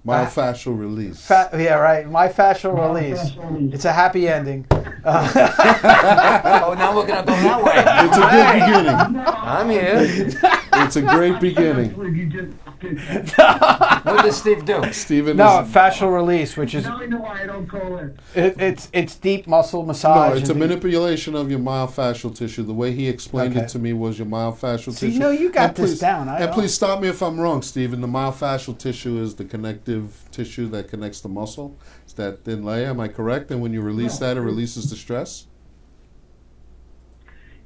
Myofascial release. yeah, right. My fascial release. Myofascial release. It's a happy ending. Oh, now we're going to go that way. It's a good beginning. I'm here. It's a great beginning. What does Steve do? Stephen No, is fascial release, which is Now I know why I don't call it. it's deep muscle massage. no, it's a and deep- manipulation of your myofascial tissue. The way he explained Okay. it to me was your myofascial See, tissue. no, you got And this please- down. I And don't. please stop me if I'm wrong, Stephen. The myofascial tissue is the connective tissue that connects the muscle. It's that thin layer. Am I correct? And when you release Yeah. that, it releases the stress.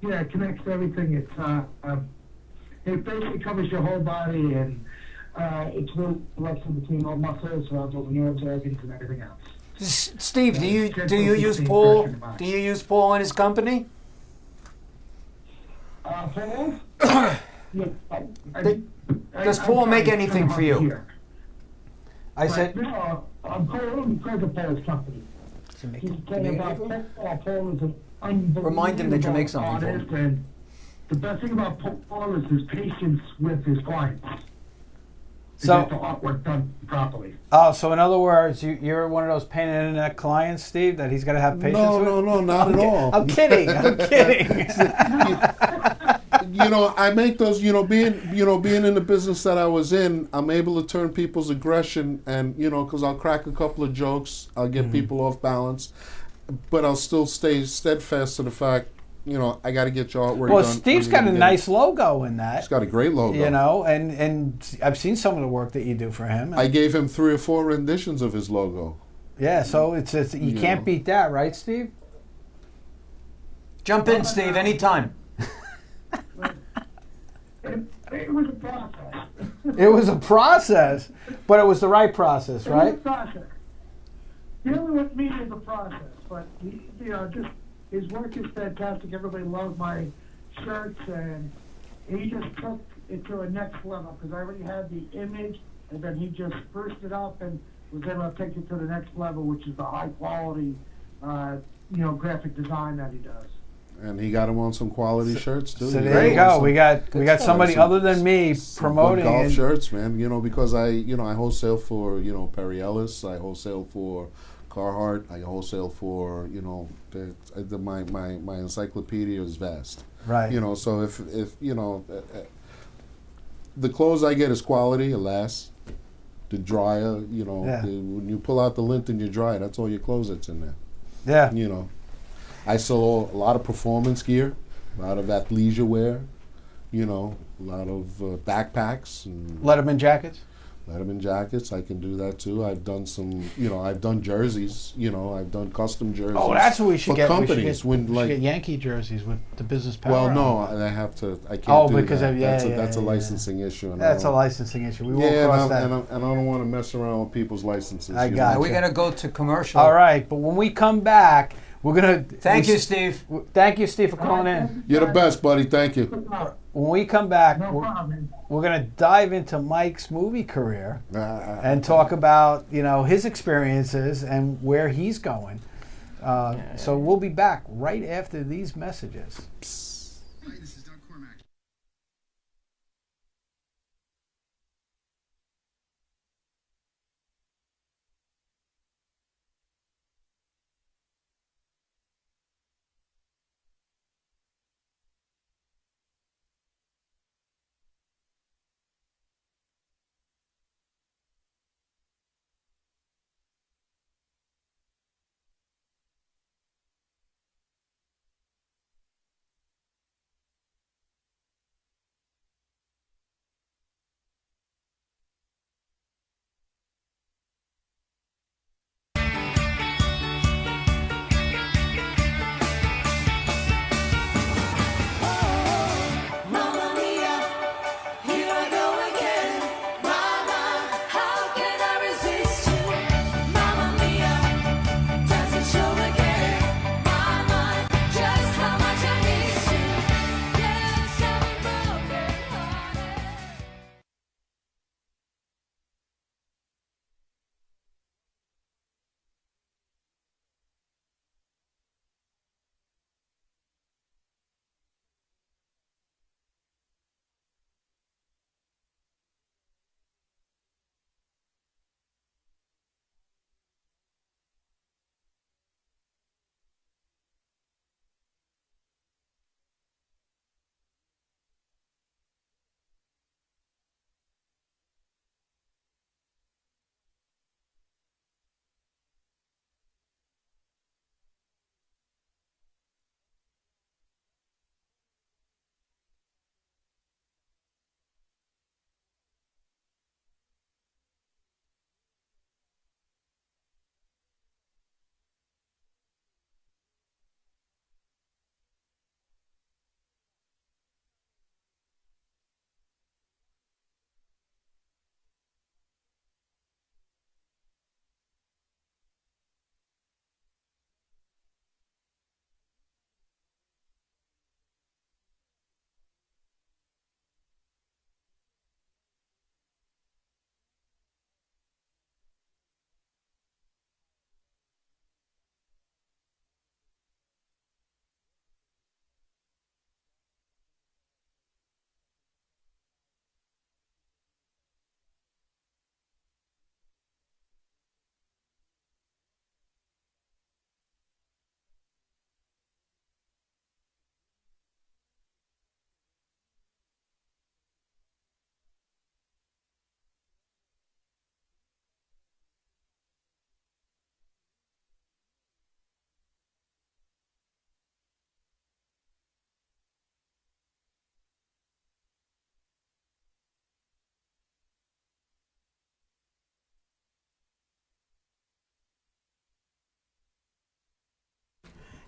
Yeah, it connects everything. It basically covers your whole body, and it's really flexing between all muscles, all the nerves, organs, and everything else. Steve, do you use Paul? Do you use Paul and his company? Paul? Yeah, Does Paul make anything for you? Here. I said, No, I'm calling because of Paul's company. He's talking about Paul. Paul is an unbelievable Remind him that you make something for him. artist, and the best thing about Paul is his patience with his clients. To So- get the artwork done properly. Oh, so in other words, you're one of those pain in the neck clients, Steve, that he's got to have patience with? No, not at all. I'm kidding. I'm kidding. I make those. Being in the business that I was in, I'm able to turn people's aggression, and because I'll crack a couple of jokes, I'll get people off balance, but I'll still stay steadfast to the fact. I got to get your artwork done. Well, Steve's got a nice logo in that. He's got a great logo. And I've seen some of the work that you do for him. I gave him 3 or 4 renditions of his logo. Yeah, so it's you can't beat that, right, Steve? Jump in, Steve, anytime. It was a process. It was a process, but it was the right process, It was a right? process. Dealing with me is a process, but just his work is fantastic. Everybody loves my shirts, and he just took it to a next level because I already had the image, and then he just spruced it up and was able to take it to the next level, which is the high quality, graphic design that he does. And he got him on some quality shirts too. So there you go. We got somebody other than me some promoting good golf and- shirts, man. Because I wholesale for Perry Ellis. I wholesale for Carhartt. I wholesale for my encyclopedia is vast. Right. So if the clothes I get is quality, alas. The dryer, when you pull out the lint and you dry, that's all your clothes that's in there. Yeah. I sell a lot of performance gear, a lot of athleisure wear, a lot of backpacks and Letterman jackets. Letterman jackets. I can do that too. I've done some, I've done jerseys. I've done custom jerseys. Oh, that's what we should for get. companies. We should get Yankee jerseys with the business power. Well, on no, them. I have to. I can't. Oh, do because that. of That's a licensing issue. And That's a licensing issue. We won't Yeah, cross that. and I don't want to mess around with people's licenses. I got We're going to go to commercial. All right, but when we come back, we're gonna. Thank you, Steve. Thank you, Steve, for calling in. You're the best, buddy. Thank you. When we come back, No problem. we're gonna dive into Mike's movie career and talk about his experiences and where he's going. So we'll be back right after these messages. Hi, this is Doug Cormack.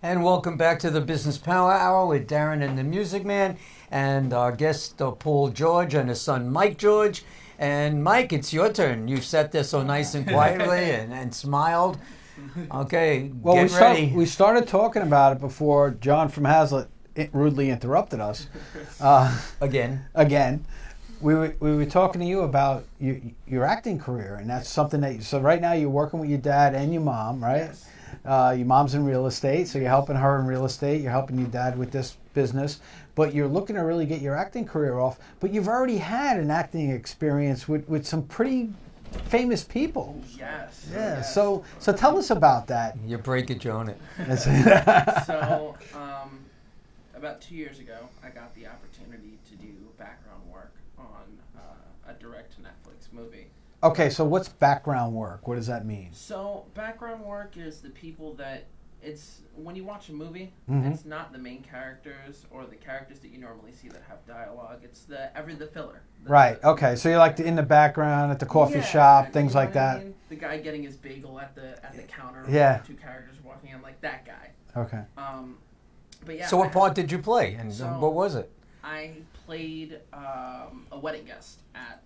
And welcome back to the Business Power Hour with Darren and the Music Man, and our guest Paul Jorge and his son Mike Jorge. And Mike, it's your turn. You sat there so nice and quietly and smiled. Okay, Well, get ready. we started talking about it before John from Hazlitt rudely interrupted us. Again. We were talking to you about your acting career, and that's something that. So right now you're working with your dad and your mom, right? Yes. Your mom's in real estate, so you're helping her in real estate. You're helping your dad with this business, but you're looking to really get your acting career off. But you've already had an acting experience with some pretty famous people. Yes. Yeah. Yes. So tell us about that. You break it, Joan. It. So, about 2 years ago, I got the opportunity to do background work on a direct-to-Netflix movie. Okay, so what's background work? What does that mean? So, background work is the people that it's when you watch a movie, Mhm. it's not the main characters or the characters that you normally see that have dialogue. It's the filler. Right. Okay. So you're like in the background at the coffee shop, things you know like what I that. mean? The guy getting his bagel at the counter. Yeah. Two characters walking in, like that guy. Okay. But yeah. So what part did you play, and what was it? I played a wedding guest at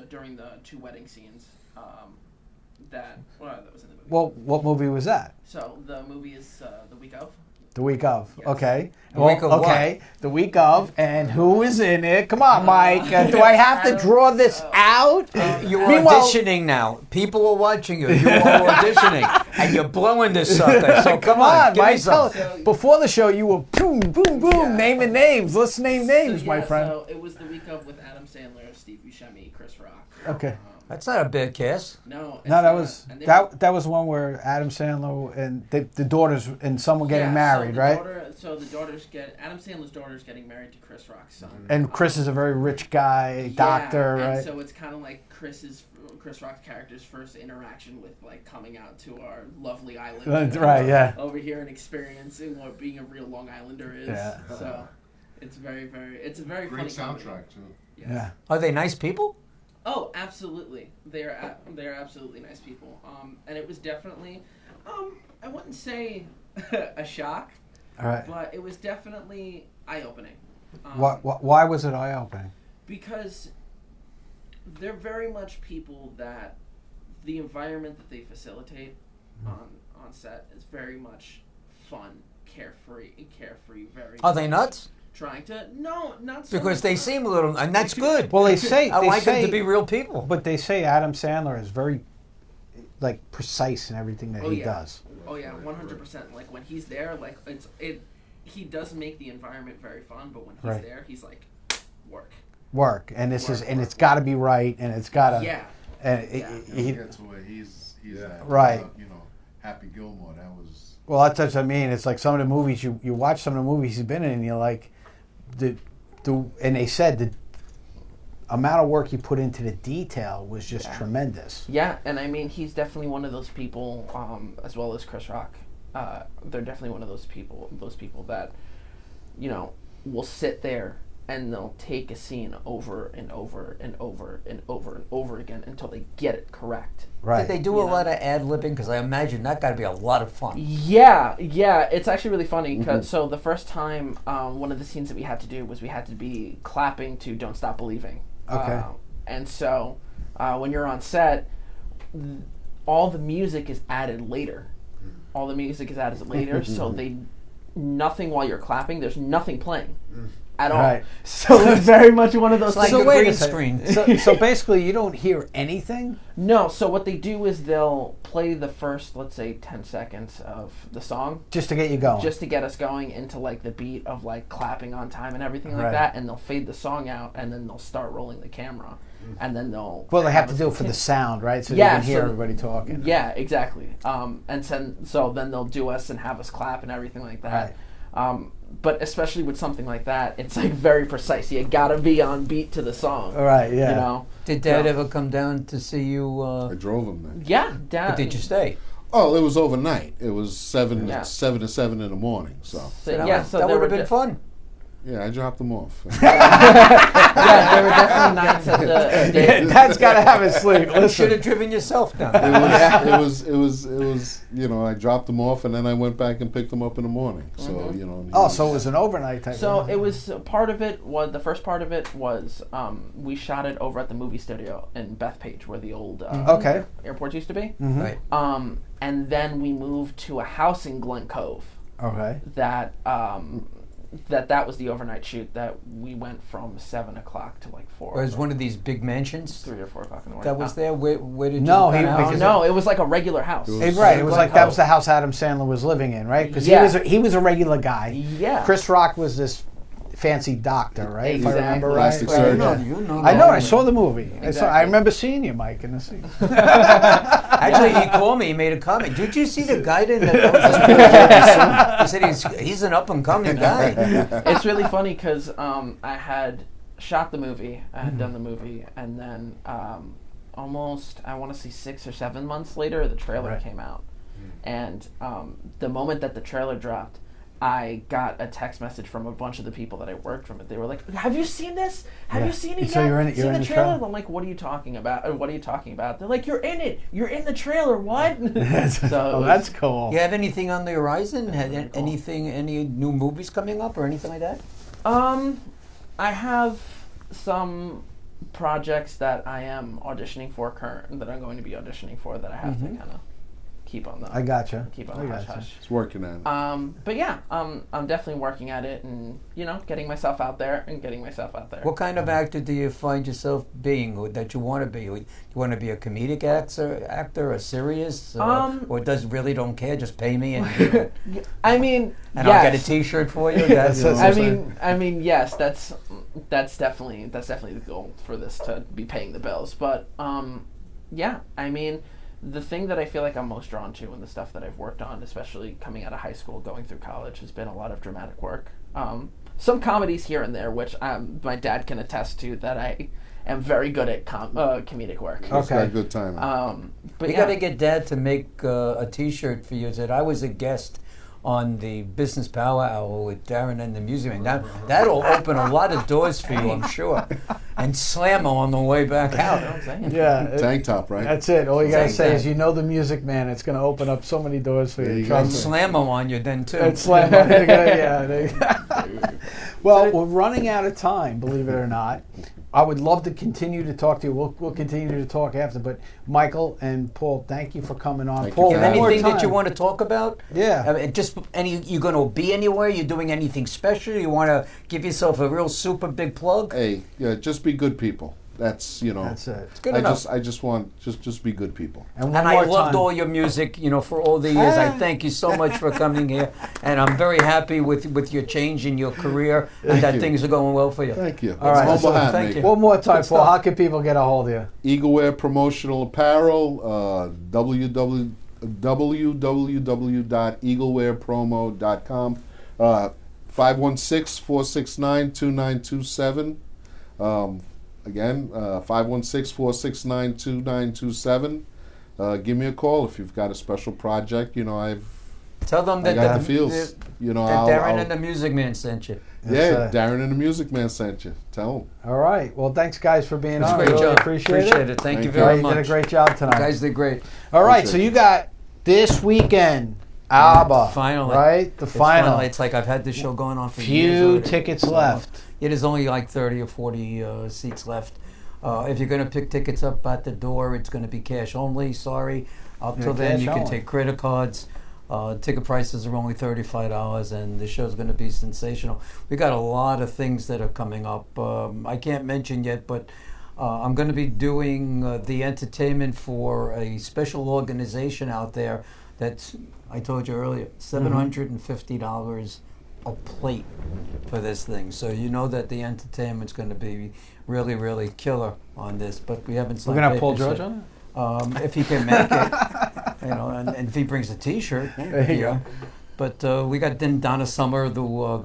during the two wedding scenes that was in the movie. Well, what movie was that? So the movie is the week of. The week of. Yes. Okay. The week of what? Okay. The week of, and who is in it? Come on, Mike. Do I have to draw this out? You're Meanwhile- auditioning now. People are watching you. You are auditioning, and you're blowing this sucker. So Come on, give me Mike. some. Before the show, you were boom, boom, boom, Yeah. naming names. Let's name names, So, my yeah, friend. So it was the week of with Adam Sandler, Steve Buscemi, Chris Rock. Okay. That's not a bad cast. No, it's No, that not. was And they were- that was one where Adam Sandler and the daughters and someone getting Yeah, married, right? So the daughters Adam Sandler's daughter's getting married to Chris Rock's son. And Chris is a very rich guy, Yeah, doctor, and right? so it's kind of like Chris Rock's character's first interaction with like coming out to our lovely island. Right, yeah. Over here and experiencing what being a real Long Islander is. Yeah. So it's it's a very Great funny comedy. soundtrack too. Yes. Yeah. Are they nice people? Oh, absolutely. They're absolutely nice people. And it was definitely, I wouldn't say a shock, All right. but it was definitely eye-opening. Why was it eye-opening? Because they're very much people that the environment that they facilitate on set is very much fun, carefree, very. Are they nuts? Trying to not so Because much they nuts. seem a little, and that's good. Well, they say I like them say, to be real people. but they say Adam Sandler is very, like, precise in everything that Oh, he yeah. does. Oh yeah, 100%. Like when he's there, like he does make the environment very fun, but when he's Right. there, he's like Work, and this is Work, and work, it's got to be right, and it's got to. yeah. And Yeah. he, Get to where he's at. Right. You know, Happy Gilmore. That was. well, that's what I mean. It's like some of the movies you watch some of the movies he's been in, and you're like, and they said the amount of work he put into the detail was just tremendous. Yeah, and I mean he's definitely one of those people, as well as Chris Rock. They're definitely one of those people that, you know, will sit there and they'll take a scene over and over and over and over and over again until they get it correct. Right. Did they do a lot of ad-libbing? Because I imagine that got to be a lot of fun. Yeah, it's actually really funny because so the first time one of the scenes that we had to do was we had to be clapping to "Don't Stop Believing." Okay. And so when you're on set, all the music is added later. All the music is added later, so nothing while you're clapping. There's nothing playing at all. Right. So it's very much one of those Like things. a wait green second. screen. So basically, you don't hear anything. No, so what they do is they'll play the first, let's say, 10 seconds of the song. Just to get you going. Just to get us going into like the beat of like clapping on time and everything like Right. that, and they'll fade the song out, and then they'll start rolling the camera, and then they'll. well, they have to us do it for the continue. sound, right? So Yeah, you can hear so- everybody talking. Yeah, exactly. So then they'll do us and have us clap and everything like that. But especially with something like that, it's like very precise. You gotta be on beat to the song. All right. Yeah. You know. Did Dad Yeah. ever come down to see you? I drove him then. Yeah, Dad. But did you stay? Oh, it was overnight. It was 7 Yeah. to 7 in the morning. So So, That yeah, would, so that there would have were been fun. Yeah, I dropped them off. Yeah, there were definitely nights at the. Dad's got to have his sleep. You should Listen. have driven yourself down. It was. You know, I dropped them off and then I went back and picked them up in the morning. So you know. Oh, so it was an overnight type. So of it was part of it was the first part of it was we shot it over at the movie studio in Bethpage where the old Okay. airport used to be. Right. And then we moved to a house in Glen Cove. Okay. That that was the overnight shoot that we went from 7 o'clock to like 4. Or it was one of these big mansions 3 or 4 o'clock in the morning. that was there. Where did No, you? he- kinda- because No, it was like a regular house. Right. It was like that was Cove. the house Adam Sandler was living in, right? Because Yeah. he was a regular guy. Yeah. Chris Rock was this fancy doctor, right? If I remember Exactly. right. Plastic Right. surgeon. You know I know. I that. saw the movie. I Exactly. remember seeing you, Mike, in the scene. Actually, he called me. He made a comment. Did you see the guy that? He said he's an up and coming guy. It's really funny because I had shot the movie, I had done the movie, and then almost, I want to say 6 or 7 months later, the trailer Right. came out. And the moment that the trailer dropped, I got a text message from a bunch of the people that I worked from it. They were like, "Have you seen this? Have Yeah. you seen it So yet? you're in it- Seen you're the in the trailer?" trailer? I'm like, "What are you talking about? Or what are you talking about?" They're like, "You're in it. You're in the trailer. What?" Oh, that's cool. You have anything on the horizon? Any new movies coming up or anything like that? I have some projects that I am auditioning for that I'm going to be auditioning for that I have to kind of keep on the. I gotcha. Keep on I the hush gotcha. hush. It's working at it. But yeah, I'm definitely working at it, and getting myself out there. What kind of actor do you find yourself being, or that you want to be? You want to be a comedic actor, a serious, or really don't care? Just pay me and I mean, and yes. I'll get a T-shirt for you. That's I mean, yes, that's definitely the goal for this, to be paying the bills. But yeah, I mean, the thing that I feel like I'm most drawn to, and the stuff that I've worked on, especially coming out of high school, going through college, has been a lot of dramatic work. Some comedies here and there, which my dad can attest to, that I am very good at comedic work. It's Okay. got a good time. But You yeah. got to get Dad to make a T-shirt for you. That I was a guest on the Business Power Hour with Darren and the Music Man. That'll open a lot of doors for you, I'm sure. And Slammo on the way back out. Yeah. Tank top, right? That's it. All you gotta Tank say top. is, the Music Man. It's gonna open up so many doors for There you. you go. And Trust me. Slammo on you then too. It's like, yeah. there you go. Well, we're running out of time, believe it or not. I would love to continue to talk to you. We'll continue to talk after. But Michael and Paul, thank you for coming on. Thank you Paul, for You have one more anything that you time. want to talk about? Yeah. I mean, you going to be anywhere? You doing anything special? You want to give yourself a real super big plug? Hey, yeah, just be good people. That's That's it. It's good I enough. just want just be good people. And And more I loved time. all your music, for all the years. I thank you so much for coming here, and I'm very happy with your change in your career and that you. things are going well for you. Thank you. All right, Humble so hat thank maker. you. One more time, Good Paul. stuff. How can people get a hold of you? Eaglewear Promotional Apparel, www.eaglewearpromo.com, 516-469-2927. Again, 516-469-2927. Give me a call if you've got a special project. Tell them I that, got the, the feels. that I'll, Darren I'll, and the Music Man sent you. yeah, Darren and the Music Man sent you. Tell them. All right. Well, thanks, guys, for being It's a on. great Really job. appreciate it. Thank you Thank Yeah, very you much. did a great job You tonight. guys did great. All right, so Appreciate you got this weekend, ABBA, Finally. right? The It's final. finally, it's like I've had this show going on for years. Few already. tickets So, left. Yeah, there's only like 30 or 40 seats left. If you're going to pick tickets up at the door, it's going to be cash only. Sorry. Up Yeah, till then, cash you can only. take credit cards. Ticket prices are only $35, and the show's going to be sensational. We got a lot of things that are coming up. I can't mention yet, but I'm going to be doing the entertainment for a special organization out there that's, I told you earlier, $750 a plate for this thing. So you know that the entertainment's going to be really, really killer on this. But we haven't We're signed going to have Paul papers George yet. on it? If he can make it, and if he brings a T-shirt, There you go. But we got then Donna Summer the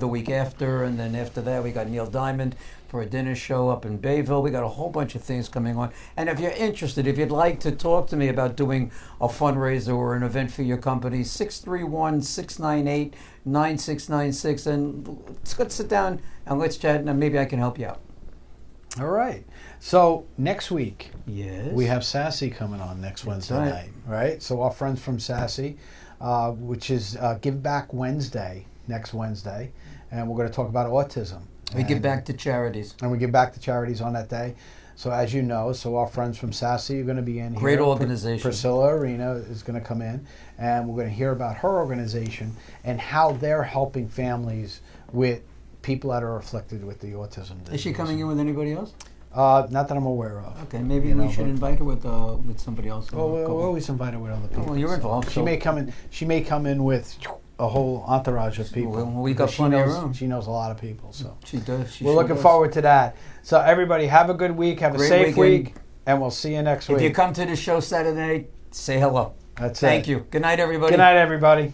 week after, and then after that we got Neil Diamond for a dinner show up in Bayville. We got a whole bunch of things coming on. And if you're interested, if you'd like to talk to me about doing a fundraiser or an event for your company, 631-698-9696. And let's sit down and let's chat, and maybe I can help you out. All right. So next week, Yes. we have Sassy coming on next Wednesday right. night, right? So our friends from Sassy, which is Give Back Wednesday, next Wednesday, and we're going to talk about autism. We give And- back to charities. And we give back to charities on that day. So as you know, our friends from Sassy are going to be in here. Great organization. Priscilla Arena is going to come in, and we're going to hear about her organization and how they're helping families with people that are afflicted with the autism disease. Is she coming in with anybody else? Not that I'm aware of. Okay, maybe You we know, should but- invite her with somebody else. Well, or a we'll couple. always invite her with other people. well, you're involved, She so- may come in. She may come in with a whole entourage of people. Well, we got because she plenty of knows, room. She knows a lot of people. So She does. we're looking forward to that. So everybody, have a good week. Have a Great safe weekend. week, and we'll see you next If week. you come to the show Saturday night, say hello. That's Thank it. you. Good night, everybody. Good night, everybody.